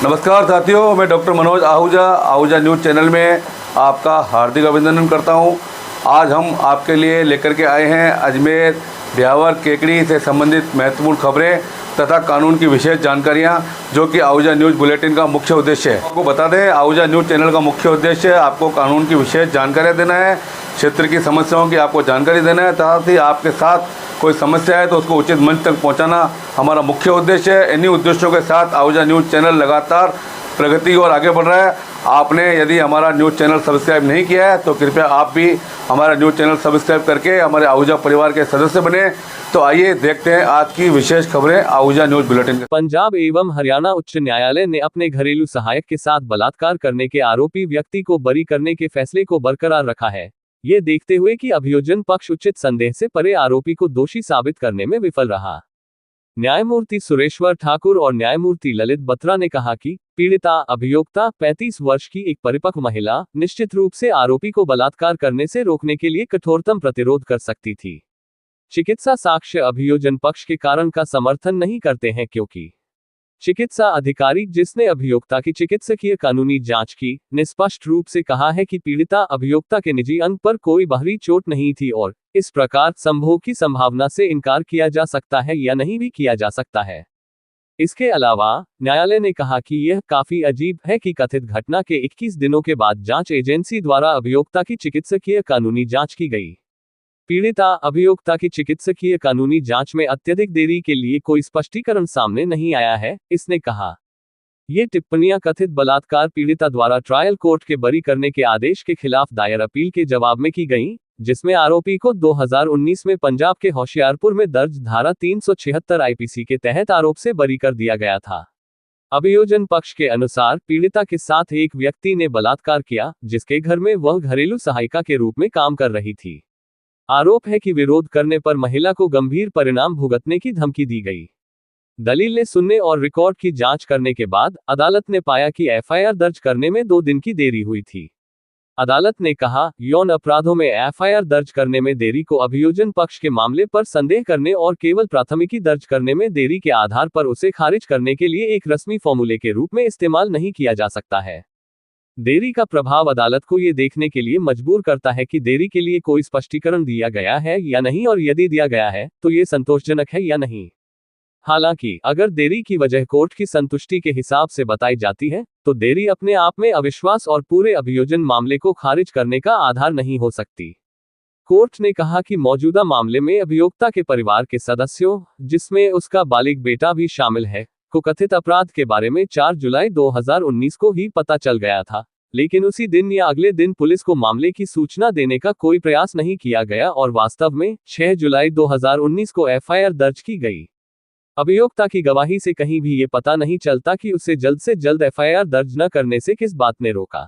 नमस्कार साथियों, मैं doctor Manoj Ahuja news channel में आपका हार्दिक अभिनंदन करता हूं। आज हम आपके लिए लेकर के आए हैं अजमेर ब्यावर केकड़ी से संबंधित महत्वपूर्ण खबरें तथा कानून की विशेष जानकारियां, जो कि आहूजा न्यूज़ बुलेटिन का मुख्य उद्देश्य है। आपको बता दें, आहूजा न्यूज़ चैनल का मुख्य उद्देश्य आपको कानून की विशेष जानकारियाँ देना है, क्षेत्र की समस्याओं की आपको जानकारी देना है, साथ ही आपके साथ कोई समस्या है तो उसको उचित मंच तक पहुंचाना हमारा मुख्य उद्देश्य है। इन्हीं उद्देश्यों के साथ आहूजा न्यूज़ चैनल लगातार प्रगति और आगे बढ़ रहा है। आपने यदि हमारा न्यूज़ चैनल सब्सक्राइब नहीं किया है तो कृपया आप भी हमारा न्यूज़ चैनल सब्सक्राइब करके हमारे आहूजा परिवार के सदस्य बने। तो आइए देखते हैं आज की विशेष खबरें आहूजा न्यूज़ बुलेटिन। पंजाब एवं हरियाणा उच्च न्यायालय ने अपने घरेलू सहायक के साथ बलात्कार करने के आरोपी व्यक्ति को बरी करने के फैसले को बरकरार रखा है, ये देखते हुए कि अभियोजन पक्ष उचित संदेह से परे आरोपी को दोषी साबित करने में विफल रहा। न्यायमूर्ति सुरेश्वर ठाकुर और न्यायमूर्ति ललित बत्रा ने कहा कि पीड़िता अभियोक्ता 35 वर्ष की एक परिपक्व महिला निश्चित रूप से आरोपी को बलात्कार करने से रोकने के लिए कठोरतम प्रतिरोध कर सकती थी। चिकित्सा साक्ष्य अभियोजन पक्ष के कारण का समर्थन नहीं करते हैं, क्योंकि चिकित्सा अधिकारी जिसने अभियोक्ता की चिकित्सकीय कानूनी जांच की, ने स्पष्ट रूप से कहा है कि पीड़िता अभियोक्ता के निजी अंग पर कोई बाहरी चोट नहीं थी और इस प्रकार संभोग की संभावना से इनकार किया जा सकता है या नहीं भी किया जा सकता है। इसके अलावा न्यायालय ने कहा कि यह काफी अजीब है कि कथित घटना के 21 दिनों के बाद जांच एजेंसी द्वारा अभियोक्ता की चिकित्सकीय कानूनी जांच की गई। पीड़िता अभियोक्ता की चिकित्सकीय कानूनी जांच में अत्यधिक देरी के लिए कोई स्पष्टीकरण सामने नहीं आया है, इसने कहा। ये टिप्पणियां कथित बलात्कार पीड़िता द्वारा ट्रायल कोर्ट के बरी करने के आदेश के खिलाफ दायर अपील के जवाब में की गईं, जिसमें आरोपी को 2019 में पंजाब के होशियारपुर में दर्ज धारा 376 आईपीसी के तहत आरोप से बरी कर दिया गया था। अभियोजन पक्ष के अनुसार पीड़िता के साथ एक व्यक्ति ने बलात्कार किया, जिसके घर में वह घरेलू सहायिका के रूप में काम कर रही थी। आरोप है कि विरोध करने पर महिला को गंभीर परिणाम भुगतने की धमकी दी गई। दलीलें सुनने और रिकॉर्ड की जांच करने के बाद अदालत ने पाया कि एफआईआर दर्ज करने में 2 दिन की देरी हुई थी। अदालत ने कहा, यौन अपराधों में एफआईआर दर्ज करने में देरी को अभियोजन पक्ष के मामले पर संदेह करने और केवल प्राथमिकी दर्ज करने में देरी के आधार पर उसे खारिज करने के लिए एक रस्मी फॉर्मूले के रूप में इस्तेमाल नहीं किया जा सकता है। देरी का प्रभाव अदालत को ये देखने के लिए मजबूर करता है कि देरी के लिए कोई स्पष्टीकरण दिया गया है या नहीं, और यदि दिया गया है तो ये संतोषजनक है या नहीं। हालांकि अगर देरी की वजह कोर्ट की संतुष्टि के हिसाब से बताई जाती है, तो देरी अपने आप में अविश्वास और पूरे अभियोजन मामले को खारिज करने का आधार नहीं हो सकती। कोर्ट ने कहा कि मौजूदा मामले में अभियोक्ता के परिवार के सदस्यों, जिसमें उसका बालिग बेटा भी शामिल है, को कथित अपराध के बारे में 4 जुलाई 2019 को ही पता चल गया था, लेकिन उसी दिन या अगले दिन पुलिस को मामले की सूचना देने का कोई प्रयास नहीं किया गया और वास्तव में 6 जुलाई 2019 को एफआईआर दर्ज की गई। अभियोक्ता की गवाही से कहीं भी ये पता नहीं चलता कि उसे जल्द से जल्द एफआईआर दर्ज न करने से किस बात ने रोका।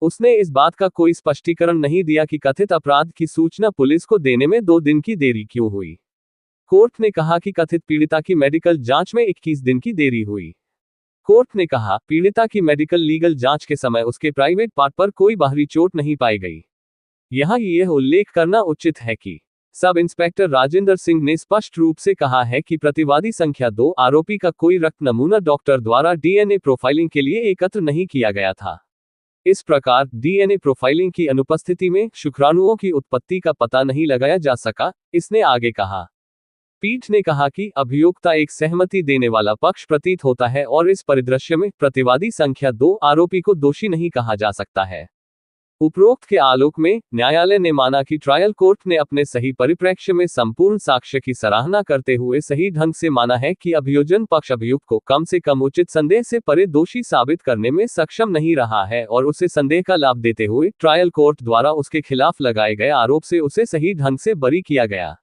उसने इस बात का कोई स्पष्टीकरण नहीं दिया कि कथित अपराध की सूचना पुलिस को देने में 2 दिन की देरी क्यों हुई। कोर्ट ने कहा कि कथित पीड़िता की मेडिकल जांच में 21 दिन की देरी हुई। कोर्ट ने कहा, पीड़िता की मेडिकल लीगल जांच के समय उसके प्राइवेट पार्ट पर कोई बाहरी चोट नहीं पाई गई। यहाँ यह उल्लेख करना उचित है कि सब इंस्पेक्टर राजेंद्र सिंह ने स्पष्ट रूप से कहा है कि प्रतिवादी संख्या 2 आरोपी का कोई रक्त नमूना डॉक्टर द्वारा डीएनए प्रोफाइलिंग के लिए एकत्र नहीं किया गया था। इस प्रकार डीएनए प्रोफाइलिंग की अनुपस्थिति में शुक्राणुओं की उत्पत्ति का पता नहीं लगाया जा सका, इसने आगे कहा। पीठ ने कहा कि अभियोक्ता एक सहमति देने वाला पक्ष प्रतीत होता है और इस परिदृश्य में प्रतिवादी संख्या 2 आरोपी को दोषी नहीं कहा जा सकता है। उपरोक्त के आलोक में न्यायालय ने माना कि ट्रायल कोर्ट ने अपने सही परिप्रेक्ष्य में संपूर्ण साक्ष्य की सराहना करते हुए सही ढंग से माना है कि अभियोजन पक्ष अभियुक्त को कम से कम उचित संदेह से परे दोषी साबित करने में सक्षम नहीं रहा है और उसे संदेह का लाभ देते हुए ट्रायल कोर्ट द्वारा उसके खिलाफ लगाए गए आरोप से उसे सही ढंग से बरी किया गया।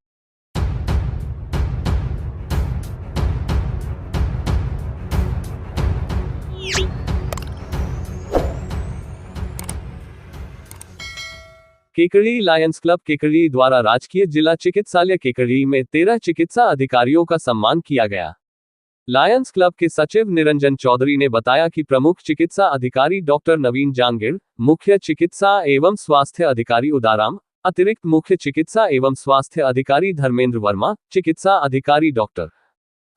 केकड़ी लायंस क्लब केकड़ी द्वारा राजकीय जिला चिकित्सालय केकड़ी में 13 चिकित्सा अधिकारियों का सम्मान किया गया। लायंस क्लब के सचिव निरंजन चौधरी ने बताया कि प्रमुख चिकित्सा अधिकारी डॉक्टर नवीन जांगिड़, मुख्य चिकित्सा एवं स्वास्थ्य अधिकारी उदाराम, अतिरिक्त मुख्य चिकित्सा एवं स्वास्थ्य अधिकारी धर्मेंद्र वर्मा, चिकित्सा अधिकारी doctor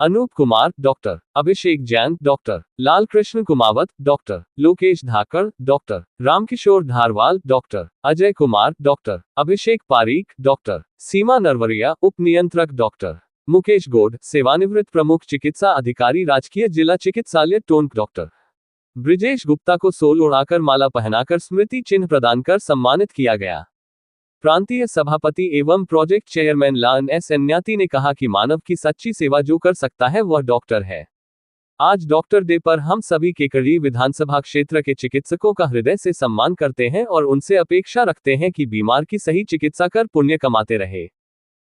Anoop Kumar doctor, Abhishek Jain doctor, Lal Krishna Kumawat doctor, Lokesh Dhakad doctor, Ramkishore Dharwal doctor, Ajay Kumar doctor, Abhishek Pareek doctor, Seema Narwaria उप नियंत्रक डॉक्टर, मुकेश गोड सेवानिवृत्त प्रमुख चिकित्सा अधिकारी राजकीय जिला चिकित्सालय टोंक डॉक्टर, ब्रिजेश गुप्ता को सोल उड़ाकर माला पहनाकर स्मृति चिन्ह प्रदान कर सम्मानित किया गया। प्रांतीय सभापति एवं प्रोजेक्ट चेयरमैन लान एस एन्याती ने कहा कि मानव की सच्ची सेवा जो कर सकता है वह डॉक्टर है। आज डॉक्टर डे पर हम सभी केकड़ी विधानसभा क्षेत्र के चिकित्सकों का हृदय से सम्मान करते हैं और उनसे अपेक्षा रखते हैं कि बीमार की सही चिकित्सा कर पुण्य कमाते रहे।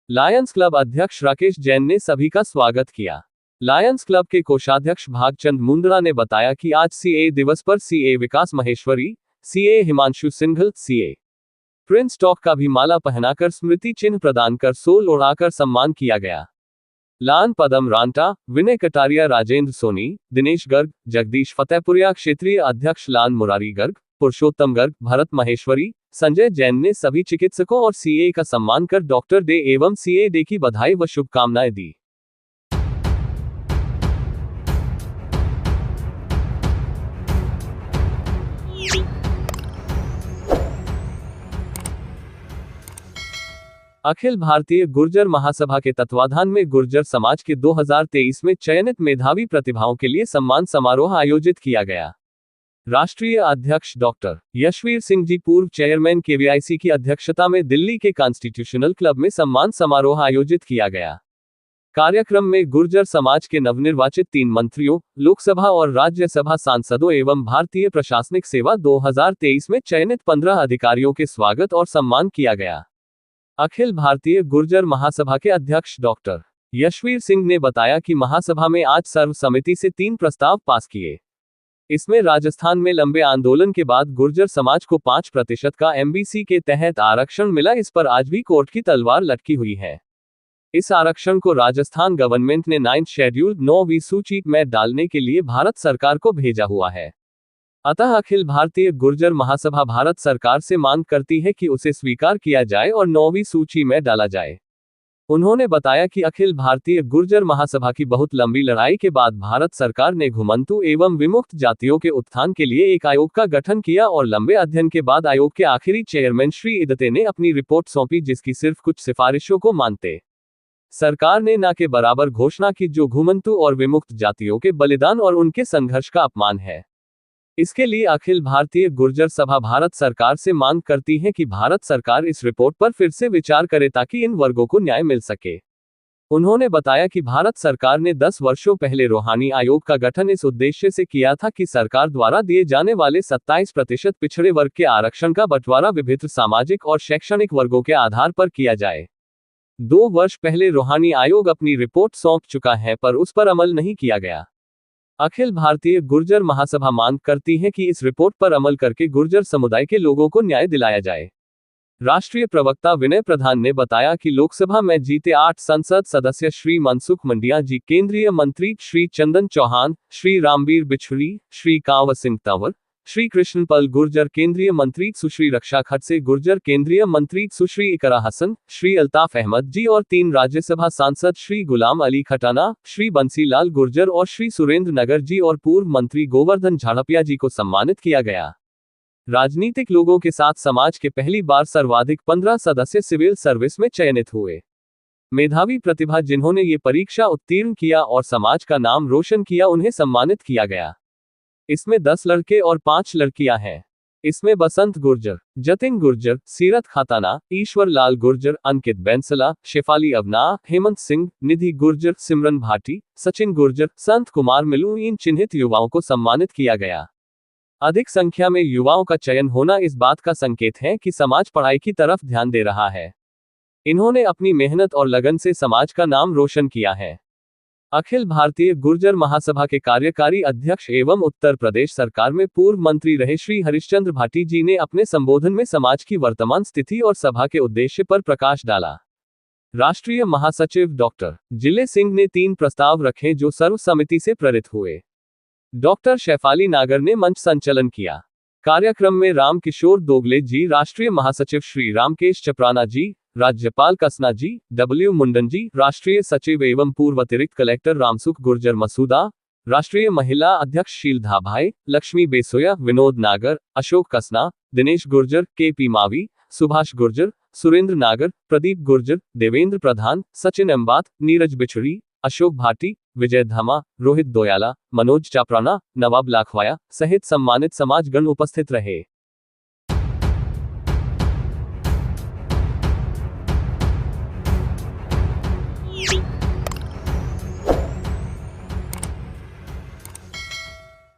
लायंस क्लब अध्यक्ष राकेश जैन ने सभी का स्वागत किया। लायंस क्लब के कोषाध्यक्ष भागचंद मुंदड़ा ने बताया कि आज सीए दिवस पर CA Vikas Maheshwari, CA Himanshu Singhal, CA Prince Tak का भी माला पहनाकर स्मृति चिन्ह प्रदान कर सोल उड़ाकर सम्मान किया गया। लान पदम रांटा, विनय कटारिया, राजेंद्र सोनी, दिनेश गर्ग, जगदीश फतेहपुरिया क्षेत्रीय अध्यक्ष लान मुरारी गर्ग, पुरुषोत्तम गर्ग, भरत महेश्वरी, संजय जैन ने सभी चिकित्सकों और सीए का सम्मान कर डॉक्टर डे एवं सीए डे की बधाई व शुभकामनाएं दी। अखिल भारतीय गुर्जर महासभा के तत्वाधान में गुर्जर समाज के 2023 में चयनित मेधावी प्रतिभाओं के लिए सम्मान समारोह आयोजित किया गया। राष्ट्रीय अध्यक्ष डॉक्टर यशवीर सिंह जी, पूर्व चेयरमैन केवीआईसी की अध्यक्षता में दिल्ली के कॉन्स्टिट्यूशनल क्लब में सम्मान समारोह आयोजित किया गया। कार्यक्रम में गुर्जर समाज के नवनिर्वाचित 3 मंत्रियों, लोकसभा और राज्यसभा सांसदों एवं भारतीय प्रशासनिक सेवा 2023 में चयनित 15 अधिकारियों के स्वागत और सम्मान किया गया। अखिल भारतीय गुर्जर महासभा के अध्यक्ष डॉक्टर यशवीर सिंह ने बताया कि महासभा में आज सर्व समिति से 3 प्रस्ताव पास किए। इसमें राजस्थान में लंबे आंदोलन के बाद गुर्जर समाज को 5% का एमबीसी के तहत आरक्षण मिला। इस पर आज भी कोर्ट की तलवार लटकी हुई है। इस आरक्षण को राजस्थान गवर्नमेंट ने 9th शेड्यूल 9वीं सूची में डालने के लिए भारत सरकार को भेजा हुआ है। अतः अखिल भारतीय गुर्जर महासभा भारत सरकार से मांग करती है कि उसे स्वीकार किया जाए और 9वीं सूची में डाला जाए। उन्होंने बताया कि अखिल भारतीय गुर्जर महासभा की बहुत लंबी लड़ाई के बाद भारत सरकार ने घुमंतु एवं विमुक्त जातियों के उत्थान के लिए एक आयोग का गठन किया और लंबे अध्ययन के बाद आयोग के आखिरी चेयरमैन श्री इदते ने अपनी रिपोर्ट सौंपी, जिसकी सिर्फ कुछ सिफारिशों को मानते सरकार ने न के बराबर घोषणा की, जो घुमंतु और विमुक्त जातियों के बलिदान और उनके संघर्ष का अपमान है। इसके लिए अखिल भारतीय गुर्जर सभा भारत सरकार से मांग करती है कि भारत सरकार इस रिपोर्ट पर फिर से विचार करे ताकि इन वर्गों को न्याय मिल सके। उन्होंने बताया कि भारत सरकार ने 10 वर्षों पहले रूहानी आयोग का गठन इस उद्देश्य से किया था कि सरकार द्वारा दिए जाने वाले 27% पिछड़े वर्ग के आरक्षण का बंटवारा विभिन्न सामाजिक और शैक्षणिक वर्गों के आधार पर किया जाए। 2 वर्ष पहले रूहानी आयोग अपनी रिपोर्ट सौंप चुका है, पर उस पर अमल नहीं किया गया। अखिल भारतीय गुर्जर महासभा मांग करती है कि इस रिपोर्ट पर अमल करके गुर्जर समुदाय के लोगों को न्याय दिलाया जाए। राष्ट्रीय प्रवक्ता विनय प्रधान ने बताया कि लोकसभा में जीते 8 संसद सदस्य श्री मनसुख मंडिया जी, केंद्रीय मंत्री श्री चंदन चौहान, श्री रामवीर बिछुड़ी, श्री कांवर सिंह तंवर, श्री कृष्णपल गुर्जर केंद्रीय मंत्री, सुश्री रक्षा खड़से गुर्जर केंद्रीय मंत्री, सुश्री इकरा हसन, श्री अल्ताफ अहमद जी और 3 राज्यसभा सांसद श्री गुलाम अली खटाना, श्री बंसीलाल गुर्जर और श्री सुरेंद्र नगर जी और पूर्व मंत्री गोवर्धन झाड़पिया जी को सम्मानित किया गया। राजनीतिक लोगों के साथ समाज के पहली बार सर्वाधिक 15 सदस्य सिविल सर्विस में चयनित हुए। मेधावी प्रतिभा जिन्होंने ये परीक्षा उत्तीर्ण किया और समाज का नाम रोशन किया, उन्हें सम्मानित किया गया। इसमें 10 लड़के और 5 लड़कियां हैं। इसमें बसंत गुर्जर, जतिन गुर्जर, सीरत खाताना, ईश्वर लाल गुर्जर, अंकित बैंसला, शेफाली अवना, हेमंत सिंह, निधि गुर्जर, सिमरन भाटी, सचिन गुर्जर, संत कुमार मिलू, इन चिन्हित युवाओं को सम्मानित किया गया। अधिक संख्या में युवाओं का चयन होना इस बात का संकेत है कि समाज पढ़ाई की तरफ ध्यान दे रहा है। इन्होंने अपनी मेहनत और लगन से समाज का नाम रोशन किया है। अखिल भारतीय गुर्जर महासभा के कार्यकारी अध्यक्ष एवं उत्तर प्रदेश सरकार में पूर्व मंत्री रहे श्री हरिश्चंद्र भाटी जी ने अपने संबोधन में समाज की वर्तमान स्थिति और सभा के उद्देश्य पर प्रकाश डाला। राष्ट्रीय महासचिव डॉक्टर जिले सिंह ने 3 प्रस्ताव रखे जो सर्व समिति से प्रेरित हुए। डॉक्टर शेफाली नागर ने मंच संचालन किया। कार्यक्रम में राम किशोर दोगले जी, राष्ट्रीय महासचिव श्री रामकेश चपराना जी, राज्यपाल कसना जी, डब्ल्यू मुंडन जी, राष्ट्रीय सचिव एवं पूर्व अतिरिक्त कलेक्टर रामसुख गुर्जर मसूदा, राष्ट्रीय महिला अध्यक्ष शीलधा भाई, लक्ष्मी बेसोया, विनोद नागर, अशोक कसना, दिनेश गुर्जर, के.पी. मावी, सुभाष गुर्जर, सुरेंद्र नागर, प्रदीप गुर्जर, देवेंद्र प्रधान, सचिन अम्बात, नीरज बिछुड़ी, अशोक भाटी, विजय धमा, रोहित दोयाला, मनोज चापराना, नवाब लाखवाया सहित सम्मानित समाजगण उपस्थित रहे।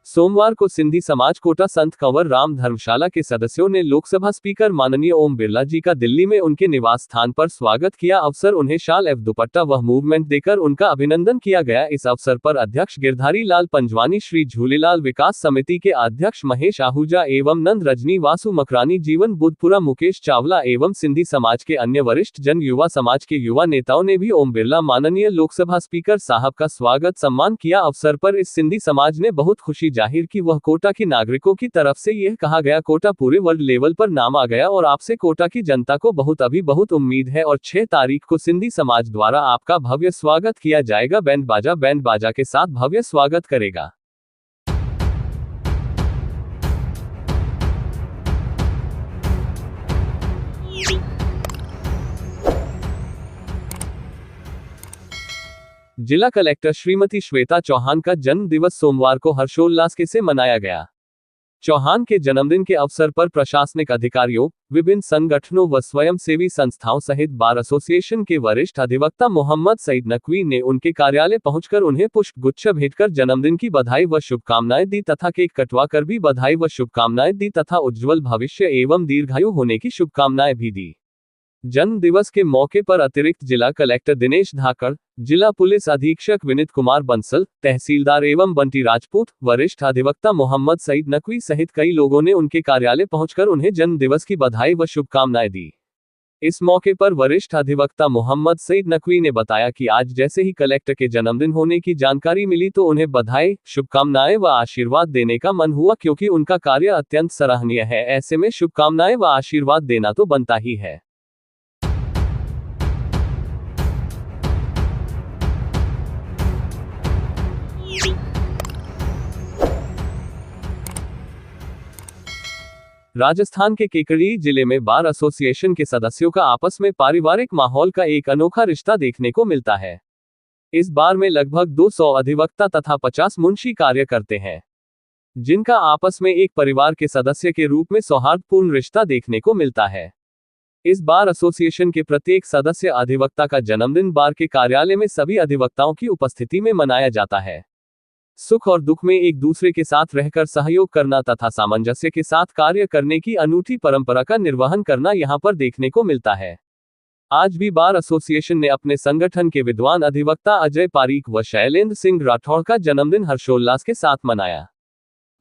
सोमवार को सिंधी समाज कोटा संत कंवर राम धर्मशाला के सदस्यों ने लोकसभा स्पीकर माननीय ओम बिरला जी का दिल्ली में उनके निवास स्थान पर स्वागत किया। अवसर उन्हें शाल एवं दुपट्टा व मूवमेंट देकर उनका अभिनंदन किया गया। इस अवसर पर अध्यक्ष गिरधारी लाल पंजवानी, श्री झूलेलाल विकास समिति के अध्यक्ष महेश आहूजा एवं नंद रजनी, वासु मकरानी, जीवन बुद्धपुरा, मुकेश चावला एवं सिंधी समाज के अन्य वरिष्ठ जन, युवा समाज के युवा नेताओं ने भी ओम बिरला माननीय लोकसभा स्पीकर साहब का स्वागत सम्मान किया। अवसर पर इस सिंधी समाज ने बहुत खुशी जाहिर की। वह कोटा की नागरिकों की तरफ से यह कहा गया, कोटा पूरे वर्ल्ड लेवल पर नाम आ गया और आपसे कोटा की जनता को बहुत उम्मीद है और 6 तारीख को सिंधी समाज द्वारा आपका भव्य स्वागत किया जाएगा। बैंड बाजा के साथ भव्य स्वागत करेगा। जिला कलेक्टर श्रीमती श्वेता चौहान का जन्म दिवस सोमवार को हर्षोल्लास से मनाया गया। चौहान के जन्मदिन के अवसर पर प्रशासनिक अधिकारियों, विभिन्न संगठनों व स्वयंसेवी संस्थाओं सहित बार एसोसिएशन के वरिष्ठ अधिवक्ता मोहम्मद सईद नकवी ने उनके कार्यालय पहुंचकर उन्हें पुष्प गुच्छ भेंटकर जन्मदिन की बधाई व शुभकामनाएं दी तथा केक कटवाकर भी बधाई व शुभकामनाएं दी तथा उज्जवल भविष्य एवं दीर्घायु होने की शुभकामनाएं भी दी। जन्म दिवस के मौके पर अतिरिक्त जिला कलेक्टर दिनेश धाकड़, जिला पुलिस अधीक्षक विनीत कुमार बंसल, तहसीलदार एवं बंटी राजपूत, वरिष्ठ अधिवक्ता मोहम्मद सईद नकवी सहित कई लोगों ने उनके कार्यालय पहुंचकर उन्हें जन्म दिवस की बधाई व शुभकामनाएं दी। इस मौके पर वरिष्ठ अधिवक्ता मोहम्मद सईद नकवी ने बताया कि आज जैसे ही कलेक्टर के जन्मदिन होने की जानकारी मिली तो उन्हें बधाई, शुभकामनाएं व आशीर्वाद देने का मन हुआ, क्योंकि उनका कार्य अत्यंत सराहनीय है। ऐसे में शुभकामनाएं व आशीर्वाद देना तो बनता ही है। राजस्थान के केकड़ी जिले में बार एसोसिएशन के सदस्यों का आपस में पारिवारिक माहौल का एक अनोखा रिश्ता देखने को मिलता है। इस बार में लगभग 200 अधिवक्ता तथा 50 मुंशी कार्य करते हैं, जिनका आपस में एक परिवार के सदस्य के रूप में सौहार्दपूर्ण रिश्ता देखने को मिलता है। इस बार एसोसिएशन के प्रत्येक सदस्य अधिवक्ता का जन्मदिन बार के कार्यालय में सभी अधिवक्ताओं की उपस्थिति में मनाया जाता है। सुख और दुख में एक दूसरे के साथ रहकर सहयोग करना तथा सामंजस्य के साथ कार्य करने की अनूठी परंपरा का निर्वहन करना यहां पर देखने को मिलता है। आज भी बार एसोसिएशन ने अपने संगठन के विद्वान अधिवक्ता अजय पारीक व शैलेंद्र सिंह राठौड़ का जन्मदिन हर्षोल्लास के साथ मनाया।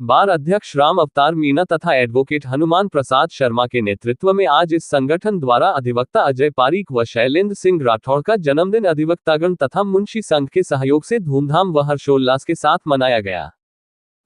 बार अध्यक्ष राम अवतार मीणा तथा एडवोकेट हनुमान प्रसाद शर्मा के नेतृत्व में आज इस संगठन द्वारा अधिवक्ता अजय पारीक व शैलेंद्र सिंह राठौड़ का जन्मदिन अधिवक्तागण तथा मुंशी संघ के सहयोग से धूमधाम व हर्षोल्लास के साथ मनाया गया।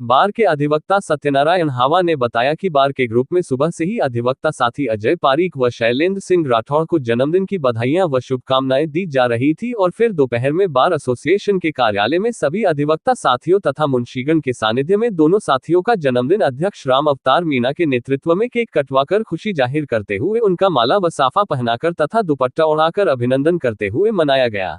बार के अधिवक्ता सत्यनारायण हावा ने बताया कि बार के ग्रुप में सुबह से ही अधिवक्ता साथी अजय पारीक व शैलेंद्र सिंह राठौड़ को जन्मदिन की बधाइयां व शुभकामनाएं दी जा रही थी और फिर दोपहर में बार एसोसिएशन के कार्यालय में सभी अधिवक्ता साथियों तथा मुंशीगण के सानिध्य में दोनों साथियों का जन्मदिन अध्यक्ष राम अवतार मीणा के नेतृत्व में केक कटवाकर खुशी जाहिर करते हुए उनका माला व साफा पहनाकर तथा दुपट्टा ओढ़ाकर अभिनंदन करते हुए मनाया गया।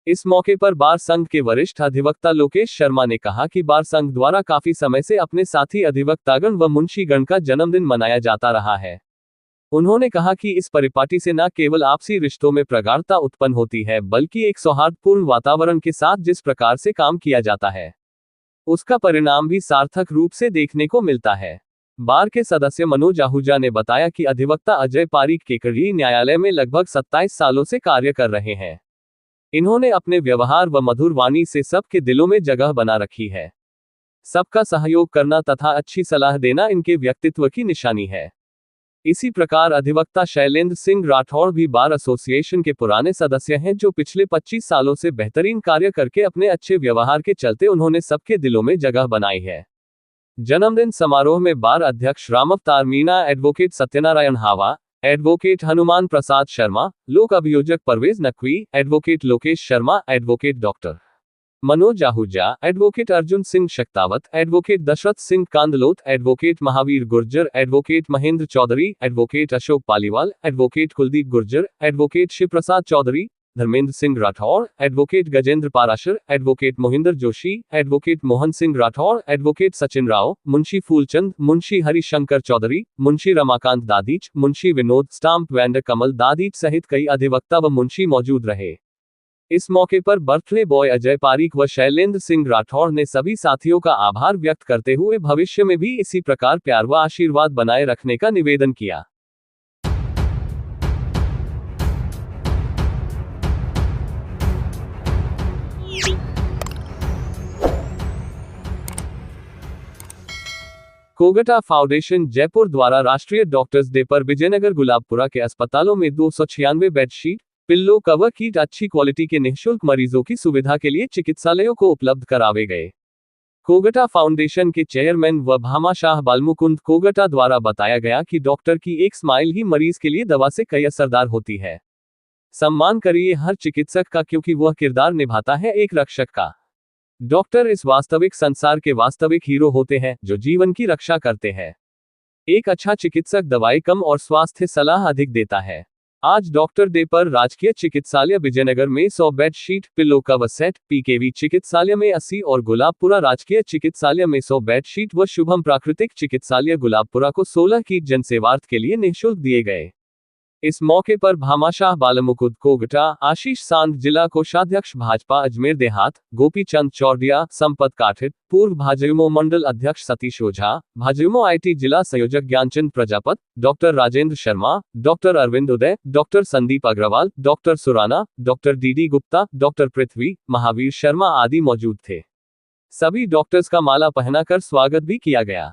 इस मौके पर बार संघ के वरिष्ठ अधिवक्ता लोकेश शर्मा ने कहा कि बार संघ द्वारा काफी समय से अपने साथी अधिवक्तागण व मुंशीगण का जन्मदिन मनाया जाता रहा है। उन्होंने कहा कि इस परिपाटी से न केवल आपसी रिश्तों में प्रगाढ़ता उत्पन्न होती है, बल्कि एक सौहार्दपूर्ण वातावरण के साथ जिस प्रकार से काम किया जाता है, उसका परिणाम भी सार्थक रूप से देखने को मिलता है। बार के सदस्य मनोज आहूजा ने बताया कि अधिवक्ता अजय पारीक केकड़ी न्यायालय में लगभग 27 सालों से कार्य कर रहे हैं। इन्होंने अपने व्यवहार व मधुर वाणी से सबके दिलों में जगह बना रखी है। सबका सहयोग करना तथा अच्छी सलाह देना इनके व्यक्तित्व की निशानी है। इसी प्रकार अधिवक्ता शैलेंद्र सिंह राठौड़ भी बार एसोसिएशन के पुराने सदस्य हैं, जो पिछले 25 सालों से बेहतरीन कार्य करके अपने अच्छे व्यवहार के चलते उन्होंने सबके दिलों में जगह बनाई है। जन्मदिन समारोह में बार अध्यक्ष राम अवतार मीणा, एडवोकेट सत्यनारायण हावा, एडवोकेट हनुमान प्रसाद शर्मा, लोक अभियोजक Parvez Naqvi, advocate Lokesh Sharma, advocate doctor Manoj Ahuja, advocate Arjun Singh Shaktawat, advocate Dashrath Singh Kandlot, advocate Mahavir Gurjar, advocate Mahendra Choudhary, advocate Ashok Paliwal, advocate Kuldeep Gurjar, advocate Shiv Prasad Choudhary, Dharmendra Singh Rathore, advocate Gajendra Parashar, advocate Mohinder Joshi, advocate Mohan Singh Rathore, advocate Sachin Rao, मुंशी फूलचंद, मुंशी हरिशंकर चौधरी, मुंशी रमाकांत दादीच, मुंशी विनोद स्टाम्प वैंड कमल दादीच सहित कई अधिवक्ता व मुंशी मौजूद रहे। इस मौके पर बर्थडे बॉय अजय पारीक व शैलेंद्र सिंह राठौर ने सभी साथियों का आभार व्यक्त करते हुए भविष्य में भी इसी प्रकार प्यार व आशीर्वाद बनाए रखने का निवेदन किया। कोगटा फाउंडेशन जयपुर द्वारा राष्ट्रीय डॉक्टर्स डे पर विजयनगर गुलाबपुरा के अस्पतालों में 296 बेडशीट, पिल्लो कवर किट अच्छी क्वालिटी के निःशुल्क मरीजों की सुविधा के लिए चिकित्सालयों को उपलब्ध करावे गए। कोगटा फाउंडेशन के चेयरमैन व भामाशाह बालमुकुंद कोगटा द्वारा बताया गया कि डॉक्टर की एक स्माइल ही मरीज के लिए दवा से कई असरदार होती है। सम्मान करिए हर चिकित्सक का, क्योंकि वह किरदार निभाता है एक रक्षक का। डॉक्टर इस वास्तविक संसार के वास्तविक हीरो होते हैं जो जीवन की रक्षा करते हैं। एक अच्छा चिकित्सक दवाई कम और स्वास्थ्य सलाह अधिक देता है। आज डॉक्टर डे पर राजकीय चिकित्सालय विजयनगर में 100 bed sheet, pillow cover set, PKV चिकित्सालय में 80 और गुलाबपुरा राजकीय चिकित्सालय में 100 बेड शीट व शुभम प्राकृतिक चिकित्सालय गुलाबपुरा को 16 किट जनसेवार्थ के लिए निःशुल्क दिए गए। इस मौके पर भामाशाह बालमुकुंद कोगटा, आशीष सांध जिला कोषाध्यक्ष भाजपा अजमेर देहात, गोपी चंद चौरडिया, संपत काठित, पूर्व भाजयुमो मंडल अध्यक्ष सतीश ओझा, भाजयुमो आईटी जिला संयोजक Gyanchand Prajapat, doctor Rajendra Sharma, doctor Arvind Uday, doctor Sandeep Agarwal, doctor Surana, doctor DD Gupta, doctor Prithvi, Mahavir Sharma आदि मौजूद थे। सभी डॉक्टर्स का माला पहनाकर स्वागत भी किया गया।